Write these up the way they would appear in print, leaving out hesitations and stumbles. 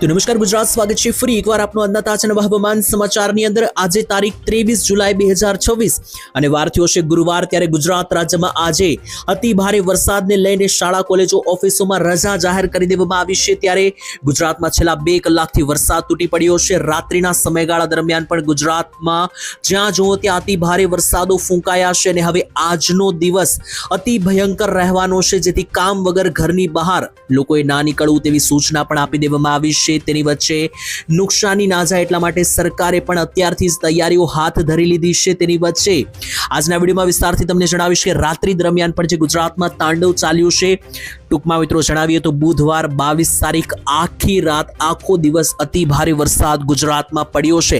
તો નમસ્કાર ગુજરાત, સ્વાગત છે ફરી એકવાર આપનો આજના તાજા નવા હવામાન સમાચારની અંદર। આજે તારીખ 23 જુલાઈ 2026 અને વાર થયો છે ગુરુવાર। ત્યારે ગુજરાત રાજ્યમાં આજે અતિ ભારે વરસાદને લઈને શાળા કોલેજો ઓફિસોમાં રજા જાહેર કરી દેવામાં આવી છે। ત્યારે ગુજરાતમાં છેલ્લા 2 કલાકથી વરસાદ તૂટી પડ્યો છે। રાત્રિના સમયગાળા દરમિયાન પણ ગુજરાતમાં જ્યાં જુઓ ત્યાં અતિ ભારે વરસાદો ફૂંકાયા છે અને હવે આજનો દિવસ અતિ ભયંકર રહેવાનો છે, જેથી કામ વગર ઘરની બહાર લોકોએ ના નીકળવું તેવી સૂચના પણ આપી દેવામાં આવી છે। તેની વચ્ચે નુકસાની ના જાય એટલા માટે સરકારે પણ અત્યારથી જ તૈયારીઓ હાથ ધરી લીધી છે। તેની વચ્ચે આજના વિડીયોમાં વિસ્તારથી તમને જણાવીશ કે રાત્રિ દરમિયાન પણ જે ગુજરાતમાં તાંડવ ચાલ્યું છે। ટૂંકમાં મિત્રો જણાવીએ તો બુધવાર 22 તારીખ આખી રાત આખો દિવસ અતિ ભારે વરસાદ ગુજરાતમાં પડ્યો છે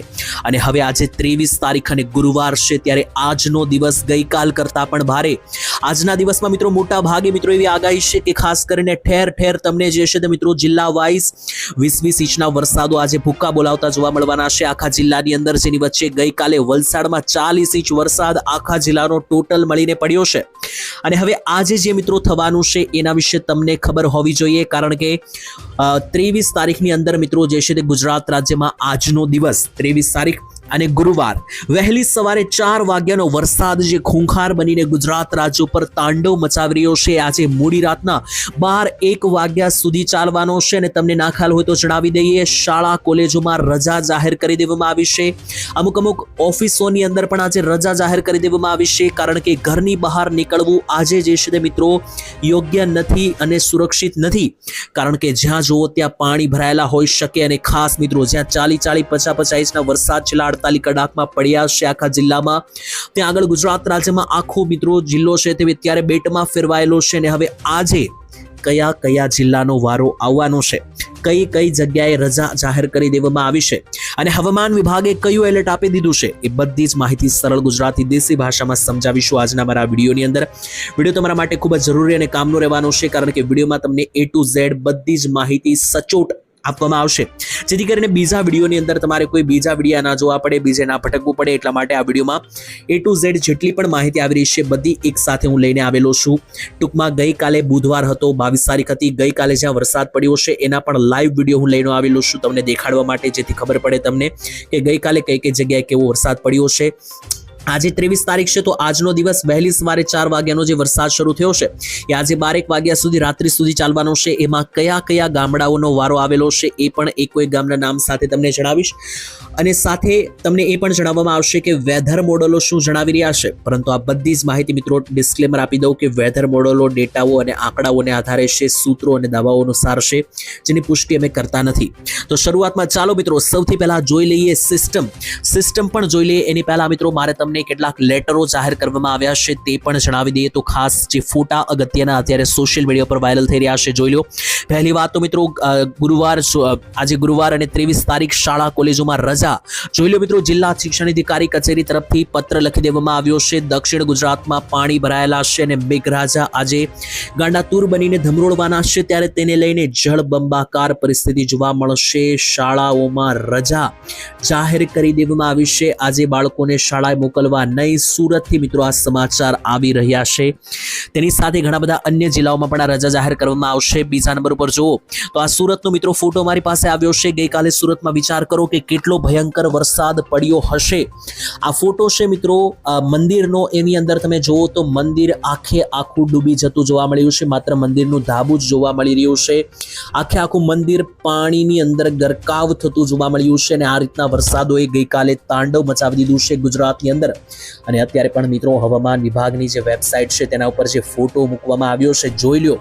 અને હવે આજે 23 તારીખ અને ગુરુવાર છે, ત્યારે આજનો દિવસ ગઈકાલ કરતા પણ ભારે। આજના દિવસમાં મિત્રો મોટા ભાગે મિત્રો એવી આગાહી છે કે ખાસ કરીને ઠેર ઠેર તમને જે છે તે મિત્રો જિલ્લા વાઇઝ 20-20 ઇંચના વરસાદો આજે ભૂક્કા બોલાવતા જોવા મળવાના છે આખા જિલ્લાની અંદર। જેની વચ્ચે ગઈકાલે વલસાડમાં 40 ઇંચ વરસાદ આખા જિલ્લાનો ટોટલ મળીને પડ્યો છે અને હવે આજે જે મિત્રો થવાનું છે એના વિશે તમને ખબર હોવી જોઈએ, કારણ કે 23 તારીખની અંદર મિત્રો જે છે તે ગુજરાત રાજ્યમાં આજનો દિવસ 23 તારીખ અને ગુરુવાર વહેલી સવારે 4 વાગ્યાનો વરસાદ જે ખૂંખાર બનીને ગુજરાત રાજ્ય ઉપર તાંડવ મચાવી રહ્યો છે, આજે મોડી રાતના 12-1 વાગ્યા સુધી ચાલવાનો છે। અને તમને ના ખ્યાલ હોય તો જણાવી દઈએ, શાળા કોલેજોમાં રજા જાહેર કરી દેવામાં આવી છે। અમુક ઓફિસોની અંદર પણ આજે રજા જાહેર કરી દેવામાં આવી છે, કારણ કે ઘરની બહાર નીકળવું આજે જે છે તે મિત્રો યોગ્ય નથી અને સુરક્ષિત નથી, કારણ કે જ્યાં જુઓ ત્યાં પાણી ભરાયેલા હોઈ શકે અને ખાસ મિત્રો જ્યાં 40-50 ઇંચના વરસાદ છેલ્લા 48 કલાકમાં પડ્યા છે આખા જિલ્લામાં, ત્યાં આગળ ગુજરાત રાજ્યમાં આખો મિત્રો જિલ્લો છે તે અત્યારે બેટમાં ફેરવાયેલો છે અને હવે આજે કયા કયા જિલ્લાનો વારો આવવાનો છે, કઈ કઈ જગ્યાએ રજા જાહેર કરી દેવામાં આવી છે અને હવામાન વિભાગે કયું એલર્ટ આપી દીધું છે, એ બધી જ માહિતી સરળ ગુજરાતી દેશી ભાષામાં સમજાવીશું આજના મારા વિડીયોની અંદર। વિડીયો તમારા માટે ખૂબ જ જરૂરી અને કામનો રહેવાનો છે, કારણ કે વિડીયોમાં તમને A to Z બધી જ માહિતી સચોટ આપવામાં આવશે, જેથી કરીને બીજા વિડીયોની અંદર તમારે કોઈ બીજા વિડીયો ના જોવા પડે, બીજે ના ભટકવું પડે। એટલા માટે આ વિડીયોમાં A to Z જેટલી પણ માહિતી આવી રહી છે બધી એક સાથે હું લઈને આવેલો છું। ટૂંકમાં ગઈકાલે બુધવાર હતો, 22 તારીખ હતી, ગઈકાલે જ્યાં વરસાદ પડ્યો છે એના પણ લાઈવ વિડીયો હું લઈને આવેલો છું તમને દેખાડવા માટે, જેથી ખબર પડે તમને કે ગઈકાલે કઈ કઈ જગ્યાએ કેવો વરસાદ પડ્યો છે। આજે 23 તારીખ છે તો આજનો દિવસ વહેલી સવારે 4 વાગ્યાનો જે વરસાદ શરૂ થયો છે એ આજે 12-1 વાગ્યા સુધી રાત્રિ સુધી ચાલવાનો છે। એમાં કયા કયા ગામડાઓનો વારો આવેલો છે એ પણ એક ગામના નામ સાથે તમને જણાવીશ અને સાથે તમને એ પણ જણાવવામાં આવશે કે વેધર મોડલો શું જણાવી રહ્યા છે, પરંતુ આ બધી જ માહિતી મિત્રો ડિસ્ક્લેમર આપી દઉં કે વેધર મોડલો ડેટાઓ અને આંકડાઓને આધારે છે, સૂત્રો અને દાવાઓનો સાર છે, જેની પુષ્ટિ અમે કરતા નથી। તો શરૂઆતમાં ચાલો મિત્રો સૌથી પહેલા જોઈ લઈએ સિસ્ટમ પણ જોઈ લઈએ। એની પહેલા મિત્રો મારે તમને કેટલાક લેટરો જાહેર કરવામાં આવ્યા છે તે પણ જણાવી દઈએ। તો ખાસ જે ફોટા અગત્યના અત્યારે સોશિયલ મીડિયા પર વાયરલ થઈ રહ્યા છે જોઈ લો। પહેલી વાત તો મિત્રો આજે ગુરુવાર અને 23 તારીખ શાળા કોલેજોમાં રજા જોઈ લો મિત્રો। જિલ્લા શિક્ષણ અધિકારી કચેરી તરફથી પત્ર લખી દેવામાં આવ્યો છે। દક્ષિણ ગુજરાતમાં પાણી ભરાયેલા છે અને મેઘરાજા આજે ગાંડાતુર બનીને ધમરોળવાના છે, ત્યારે તેને લઈને જળબંબાકાર પરિસ્થિતિ જોવા મળશે। શાળાઓમાં રજા જાહેર કરી દેવામાં આવી છે। આજે બાળકોને શાળાએ મોકલવા નહીં, સુરતથી મિત્રો આ સમાચાર આવી રહ્યા છે। તેની સાથે ઘણા બધા અન્ય જિલ્લાઓમાં પણ આ રજા જાહેર કરવામાં આવશે। બીજા નંબર ઉપર જુઓ તો આ સુરતનો મિત્રો ફોટો મારી પાસે આવ્યો છે। ગઈકાલે સુરતમાં વિચાર કરો કે કેટલો ભયંકર વરસાદ પડ્યો હશે। આ ફોટો છે મિત્રો મંદિરનો, એની અંદર તમે જુઓ તો મંદિર આખું ડૂબી જતું જોવા મળ્યું છે, માત્ર મંદિરનું ધાબું જ જોવા મળી રહ્યું છે। આખું મંદિર પાણીની અંદર ગરકાવ થતું જોવા મળ્યું છે અને આ રીતના વરસાદોએ ગઈકાલે તાંડવ મચાવી દીધું છે ગુજરાતની અંદર। અને અત્યારે પણ મિત્રો હવામાન વિભાગની જે વેબસાઇટ છે તેના ઉપર જે ફોટો મૂકવામાં આવ્યો છે જોઈ લ્યો।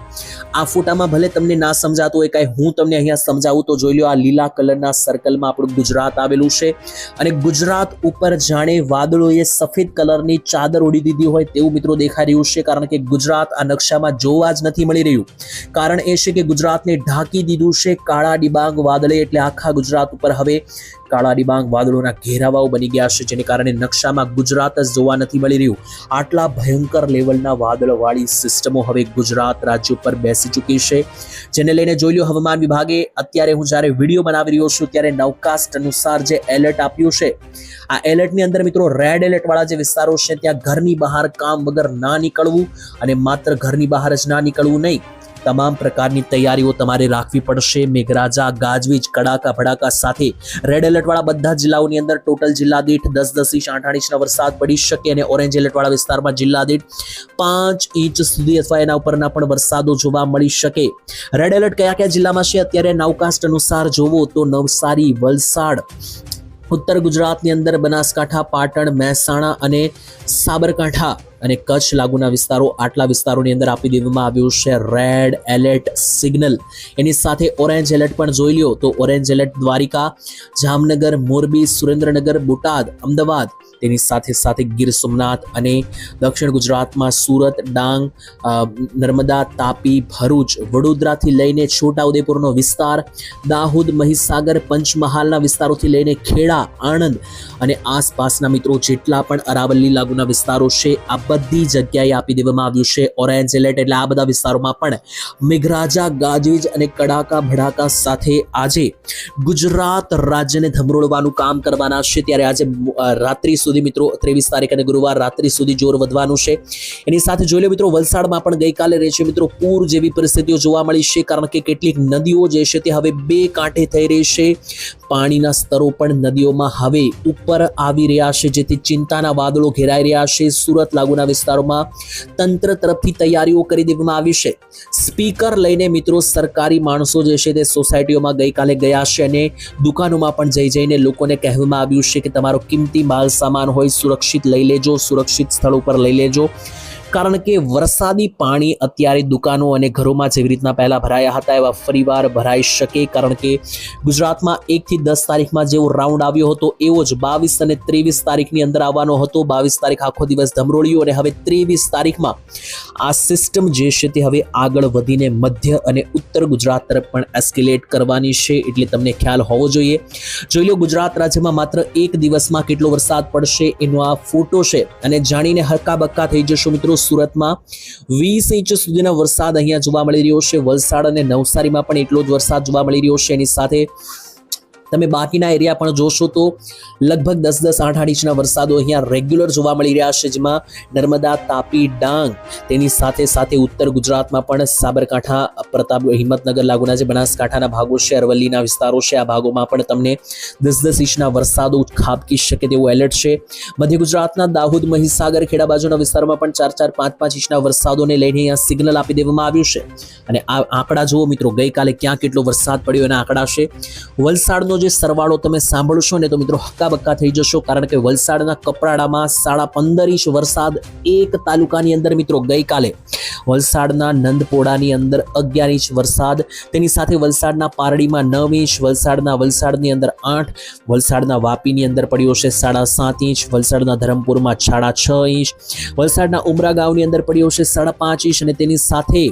આ ફોટામાં ભલે તમને ના સમજાતું હોય કાંઈ, હું તમને અહીંયા સમજાવું તો જોઈ લ્યો। આ લીલા કલરના સર્કલમાં આપણું ગુજરાત આવેલું છે અને ગુજરાત ઉપર જાણે વાદળોએ સફેદ કલરની ચાદર ઓઢી દીધી હોય તેવું મિત્રો દેખાઈ રહ્યું છે, કારણ કે ગુજરાત આ નકશામાં જોવા જ નથી મળી રહ્યું। કારણ એ છે કે ગુજરાતને ઢાંકી દીધું છે કાળા ડિબાંગ વાદળે, એટલે આખા ગુજરાત ઉપર હવે કાળા ડિબાંગ વાદળોના ઘેરાવાઓ બની ગયા છે, જેને કારણે નકશામાં ગુજરાત જ જોવા નથી મળી રહ્યું। આટલા ભયંકર લેવલના વાદળવાળી સિસ્ટમો હવે ગુજરાત રાજ્ય ઉપર બેસી ચૂકી છે, જેને લઈને જોઈ લો હવામાન વિભાગે અત્યારે હું જ્યારે વિડીયો બનાવી રહ્યો છું ત્યારે નવકાસ્ટ અનુસાર જે એલર્ટ આપ્યું છે, આ એલર્ટની અંદર મિત્રો રેડ એલર્ટ વાળા જે વિસ્તારો છે ત્યાં ઘરની બહાર કામ વગર ના નીકળવું અને માત્ર ઘરની બહાર જ ના નીકળવું નહીં, તમામ પ્રકારની તૈયારીઓ તમારે રાખવી પડશે. મેઘરાજા, ગાજવીજ, કડાકા ભડાકા સાથે રેડ એલર્ટવાળા બધા જિલ્લાઓની અંદર ટોટલ જિલ્લા દીઠ 10 ઇંચ 8 ઇંચના વરસાદ પડી શકે અને ઓરેન્જ એલર્ટવાળા વિસ્તારમાં જિલ્લા દીઠ 5 ઇંચ સુધી અથવા એના ઉપરના પણ વરસાદો જોવા મળી શકે. રેડ એલર્ટ કયા કયા જિલ્લામાં છે અત્યારે નાઉકાસ્ટ અનુસાર જોવો તો નવસારી, વલસાડ, ઉત્તર ગુજરાતની અંદર બનાસકાંઠા, પાટણ, મહેસાણા અને સાબરકાંઠા અને કચ્છ લાગુના વિસ્તારો, આટલા વિસ્તારોની અંદર આપી દેવામાં આવ્યું છે રેડ એલર્ટ સિગ્નલ. એની સાથે ઓરેન્જ એલર્ટ પણ જોઈ લ્યો તો ઓરેન્જ એલર્ટ દ્વારિકા, જામનગર, મોરબી, સુરેન્દ્રનગર, બોટાદ, અમદાવાદ, તેની સાથે સાથે ગીર સોમનાથ અને દક્ષિણ ગુજરાતમાં સુરત, ડાંગ, નર્મદા, તાપી, ભરૂચ, વડોદરાથી લઈને છોટાઉદેપુરનો વિસ્તાર, દાહોદ, મહીસાગર, પંચમહાલના વિસ્તારોથી લઈને ખેડા, આણંદ અને આસપાસના મિત્રો જેટલા પણ અરાવલ્લી લાગુના વિસ્તારો છે આ બધી જગ્યાએ આપી દેવામાં આવ્યું છે ઓરેન્જ એલર્ટ. એટલે આ બધા વિસ્તારોમાં પણ મેઘરાજા, ગાજવીજ અને કડાકા ભડાકા સાથે આજે ગુજરાત રાજ્યને ધમરોળવાનું કામ કરવાના છે. ત્યારે આજે રાત્રિ સુધી મિત્રો 23 તારીખ અને ગુરુવાર રાત્રિ સુધી જોર વધવાનું છે. એની સાથે જોઈ લો મિત્રો વલસાડમાં પણ ગઈકાલે રહે છે મિત્રો પૂર જેવી પરિસ્થિતિઓ જોવા મળી છે, કારણ કે કેટલીક નદીઓ જે છે તે હવે બે કાંઠે થઈ રહી છે. પાણીના સ્તરો પણ નદીઓમાં હવે ઉપર આવી રહ્યા છે, જેથી ચિંતાના વાદળો ઘેરાઈ રહ્યા છે. સુરત લાગુના વિસ્તારોમાં તંત્ર તરફથી તૈયારીઓ કરી દેવામાં આવી છે. સ્પીકર લઈને મિત્રો સરકારી માણસો જે છે તે સોસાયટીઓમાં ગઈકાલે ગયા છે અને દુકાનોમાં પણ જઈને લોકોને કહેવામાં આવ્યું છે કે તમારો કિંમતી માલ સામાન હોય સુરક્ષિત લઈ લેજો, સુરક્ષિત સ્થળ ઉપર લઈ લેજો, કારણ કે વરસાદી પાણી અત્યારે દુકાનો અને ઘરોમાં જેવી રીતના પહેલા ભરાયા હતા એવા ફરીવાર ભરાઈ શકે, કારણ કે ગુજરાતમાં 1 થી 10 તારીખમાં જેવો રાઉન્ડ આવ્યો હતો એવો જ 22 અને 23 તારીખની અંદર આવવાનો હતો. 22 તારીખ આખો દિવસ ધમરોળ્યો અને હવે 23 તારીખમાં આ સિસ્ટમ જે છે તે હવે આગળ વધીને મધ્ય અને ઉત્તર ગુજરાત તરફ પણ એસ્કેલેટ કરવાની છે. એટલે તમને ખ્યાલ હોવો જોઈએ. જોઈ લો ગુજરાત રાજ્યમાં માત્ર 1 દિવસમાં કેટલો વરસાદ પડશે એનો આ ફોટો છે અને જાણીને હક્કાબક્કા થઈ જશો મિત્રો. સુરતમાં 20 ઇંચ સુધીનો વરસાદ અહીંયા જોવા મળી રહ્યો છે. વલસાડ અને નવસારીમાં પણ એટલો જ વરસાદ જોવા મળી રહ્યો છે. એની સાથે તમે બાકીના એરિયા પણ જોશો તો લગભગ 10-10, 8-8 ઇંચના વરસાદો અહીંયા રેગ્યુલર જોવા મળી રહ્યા છે, જેમાં નર્મદા, તાપી, ડાંગ, તેની સાથે સાથે ઉત્તર ગુજરાતમાં પણ સાબરકાંઠા, પ્રતાપ, હિંમતનગર લાગુના જે બનાસકાંઠાના ભાગો છે, અરવલ્લીના વિસ્તારો છે, આ ભાગોમાં પણ તમને 10-10 ઇંચના વરસાદો ખાબકી શકે તેવું એલર્ટ છે. મધ્ય ગુજરાતના દાહોદ, મહીસાગર, ખેડા બાજુના વિસ્તારોમાં પણ 4-4, 5-5 ઇંચના વરસાદોને લઈને અહીંયા સિગ્નલ આપી દેવામાં આવ્યું છે. અને આ આંકડા જુઓ મિત્રો, ગઈકાલે ક્યાં કેટલો વરસાદ પડ્યો એના આંકડા છે. વલસાડનો જે સરવાળો તમે સાંભળશો ને તો મિત્રો હક્કાબક્કા થઈ જશો, કારણ કે વલસાડના કપરાડામાં 15.5 ઇંચ વરસાદ એક તાલુકાની અંદર મિત્રો ગઈકાલે. વલસાડના નંદપોડાની અંદર 11 ઇંચ વરસાદ, તેની સાથે વલસાડના પારડીમાં 9 ઇંચ, વલસાડની અંદર 8, વલસાડના વાપીની અંદર પડ્યો છે 7.5 ઇંચ, વલસાડના ધરમપુરમાં 6.5 ઇંચ, વલસાડના ઉમરા ગામની અંદર પડ્યો છે 5.5 ઇંચ અને તેની સાથે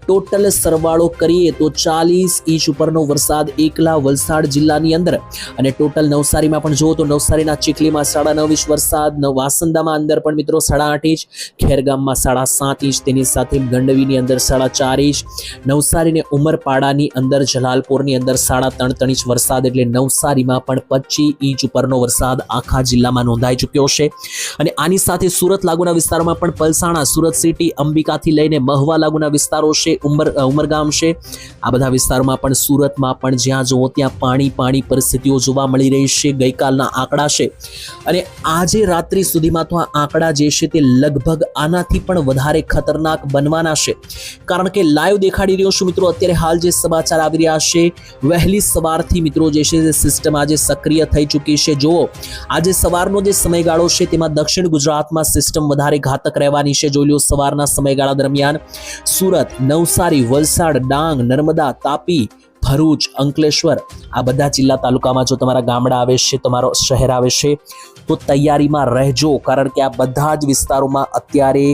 ટોટલ સરવાળો કરીએ તો 40 ઇંચ ઉપરનો વરસાદ એકલા વલસાડ જિલ્લાની અંદર. અને ટોટલ નવસારીમાં પણ જુઓ તો નવસારીના ચીખલીમાં 9.5 ઇંચ વરસાદ, વાસંદામાં અંદર પણ મિત્રો 8.5 ઇંચ, ખેરગામમાં 7.5 ઇંચ, તેની સાથે ગંડવીની અંદર 4.5 ઇંચ, નવસારી ને ઉમરપાડાની અંદર, જલાલપોરની અંદર 3.5 ઇંચ વરસાદ. એટલે નવસારીમાં પણ 25 ઇંચ ઉપરનો વરસાદ આખા જિલ્લામાં નોંધાઈ ચૂક્યો છે. અને આની સાથે સુરત લાગુના વિસ્તારોમાં પણ પલસાણા, સુરત સિટી, અંબિકાથી લઈને મહવા લાગુના વિસ્તારો છે, ઉમરગામ છે, આ બધા વિસ્તારોમાં પણ સુરતમાં પણ જ્યાં જુઓ ત્યાં પાણી પરિસ્થિતિઓ જોવા મળી રહી છે. ગઈકાલના આંકડા છે અને આજે રાત્રિ સુધીમાં તો આ આંકડા જે છે તે લગભગ આનાથી પણ વધારે ખતરનાક બનવાના છે, કારણ કે લાઈવ દેખાડી રહ્યો છું મિત્રો અત્યારે હાલ જે સમાચાર આવી રહ્યા છે. વહેલી સવારથી મિત્રો જે છે સિસ્ટમ આજે સક્રિય થઈ ચૂકી છે. જુઓ આજે સવારનો જે સમયગાળો છે તેમાં દક્ષિણ ગુજરાતમાં સિસ્ટમ વધારે ઘાતક રહેવાની છે. જોઈ લો સવારના સમયગાળા દરમિયાન સુરત, નવસારી, વલસાડ, ડાંગ, નર્મદા, તાપી, ભરૂચ, અંકલેશ્વર, આ બધા જિલ્લા તાલુકામાં જો તમારા ગામડા આવે છે, તમારો શહેર આવે છે તો તૈયારીમાં રહેજો, કારણ કે આ બધા જ વિસ્તારોમાં અત્યારે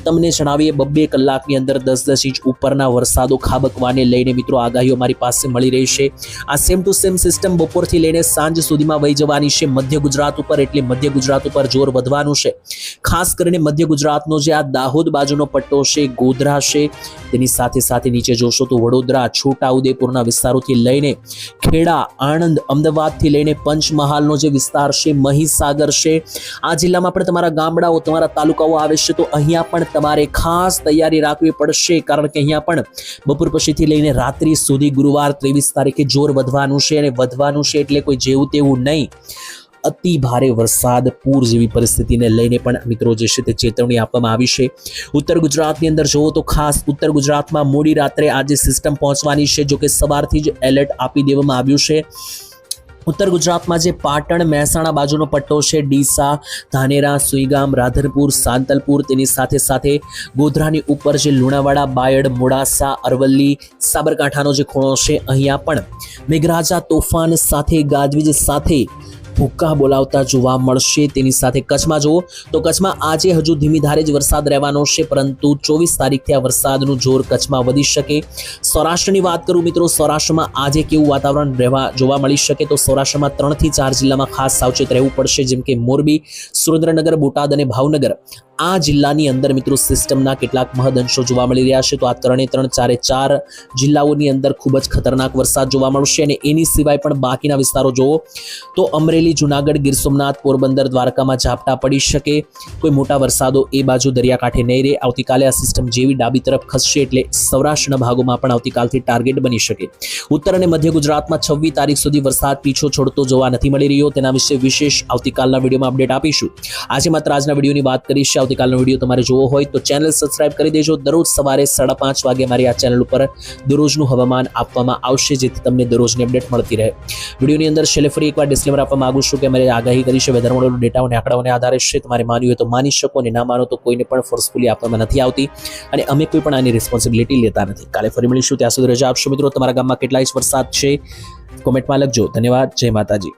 તમને જણાવીએ 2 કલાકની અંદર 10-10 ઇંચ ઉપરના વરસાદો ખાબકવાને લઈને મિત્રો આગાહીઓ મારી પાસે મળી રહી છે. આ સેમ ટુ સેમ સિસ્ટમ બપોરથી લઈને સાંજ સુધીમાં વહી જવાની છે મધ્ય ગુજરાત ઉપર. એટલે મધ્ય ગુજરાત ઉપર જોર વધવાનું છે. ખાસ કરીને મધ્ય ગુજરાતનો જે આ દાહોદ બાજુનો પટ્ટો છે, ગોધરા છે, તેની સાથે સાથે નીચે જોશો તો વડોદરા, છોટાઉદેપુરના વિસ્તારોથી લઈને ખેડા, આણંદ, અમદાવાદથી લઈને પંચમહાલનો જે વિસ્તાર છે, મહીસાગર છે, આ જિલ્લામાં પણ તમારા ગામડાઓ, તમારા તાલુકાઓ આવે છે તો અહીંયા પણ તમારે ખાસ તૈયારી રાખવી પડશે, કારણ કે અહીંયા પણ બપોર પછીથી લઈને રાત્રિ સુધી ગુરુવાર 23 તારીખે જોર વધવાનું છે, અને વધવાનું છે એટલે કોઈ જેવું તેવું નહીં, અતિ ભારે વરસાદ, પૂર જેવી પરિસ્થિતિને લઈને પણ મિત્રો જે છે તે ચેતવણી આપવામાં આવી છે. ઉત્તર ગુજરાતની અંદર જુઓ તો ખાસ ઉત્તર ગુજરાતમાં મોડી રાત્રે આજે સિસ્ટમ પહોંચવાની છે, જો કે સવારથી જ એલર્ટ આપી દેવામાં આવ્યું છે. ઉત્તર ગુજરાતમાં જે પાટણ મહેસાણા બાજુનો પટ્ટો છે, ડીસા, ધાનેરા, સુઈગામ, રાધનપુર, સાંતલપુર, તેની સાથે સાથે ગોધરાની ઉપર જે લુણાવાડા, બાયડ, મોડાસા, અરવલ્લી, સાબરકાંઠાનો જે ખૂણો છે, અહીંયા પણ મેઘરાજા તોફાન સાથે ગાજવીજ સાથે ભૂક્કા બોલાવતા જોવા મળશે. તેની સાથે કચ્છમાં જુઓ તો કચ્છમાં આજે હજુ ધીમી ધારે જ વરસાદ રહેવાનો છે, પરંતુ 24 તારીખથી આ વરસાદનું જોર કચ્છમાં વધી શકે. સૌરાષ્ટ્રની વાત કરું મિત્રો, સૌરાષ્ટ્રમાં આજે કેવું વાતાવરણ જોવા મળી શકે, તો સૌરાષ્ટ્રમાં 3 થી 4 જિલ્લામાં ખાસ સાવચેત રહેવું પડશે, જેમ કે મોરબી, સુરેન્દ્રનગર, બોટાદ અને ભાવનગર. આ જિલ્લાની અંદર મિત્રો સિસ્ટમના કેટલાક મહદઅંશો જોવા મળી રહ્યા છે, તો આ 4 જિલ્લાઓની અંદર ખૂબ જ ખતરનાક વરસાદ જોવા મળશે. અને એની સિવાય પણ બાકીના વિસ્તારો જુઓ તો અમરેલી, જુનાગઢ, ગીર સોમનાથ, પોરબંદર, દ્વારકામાં ઝાપટા પડી શકે. કોઈ મોટા વરસાદો એ બાજુ દરિયાકાંઠે નહીં રહે. આવતીકાલે આ સિસ્ટમ જેવી ડાબી તરફ ખસશે એટલે સૌરાષ્ટ્રના ભાગોમાં પણ આવતીકાલથી ટાર્ગેટ બની શકે. ઉત્તર અને મધ્ય ગુજરાતમાં 26 તારીખ સુધી વરસાદ પીછો છોડતો જોવા નથી મળી રહ્યો. તેના વિશે વિશેષ આવતીકાલના વિડીયોમાં અપડેટ આપીશું. આજે માત્ર આજના વિડીયોની વાત કરી છે. આવતીકાલનો વિડીયો તમારે જોવો હોય તો ચેનલ સબસ્ક્રાઇબ કરી દેજો. દરરોજ સવારે 5:30 વાગે મારી આ ચેનલ ઉપર દરરોજનું હવામાન આપવામાં આવશે, જેથી તમને દરરોજની અપડેટ મળતી રહે. વિડીયોની અંદર છેલ્લે ફરી એકવાર ડિસ્ક્લેમર આપવા માંગુ છું કે અમારે આગાહી કરી છે વેધર મોડેલનો ડેટા અને આંકડાઓને આધારે છે. તમારે માનવું હોય તો માની શકો, અને ના માનો તો કોઈને પણ ફોર્સફુલી આપવામાં નથી આવતી, અને અમે કોઈ પણ આની રિસ્પોન્સિબિલિટી લેતા નથી. કાલે ફરી મળીશું, ત્યાં સુધી રજા આપશો મિત્રો. તમારા ગામમાં કેટલા ઇંચ વરસાદ છે કોમેન્ટમાં લખજો. ધન્યવાદ. જય માતાજી.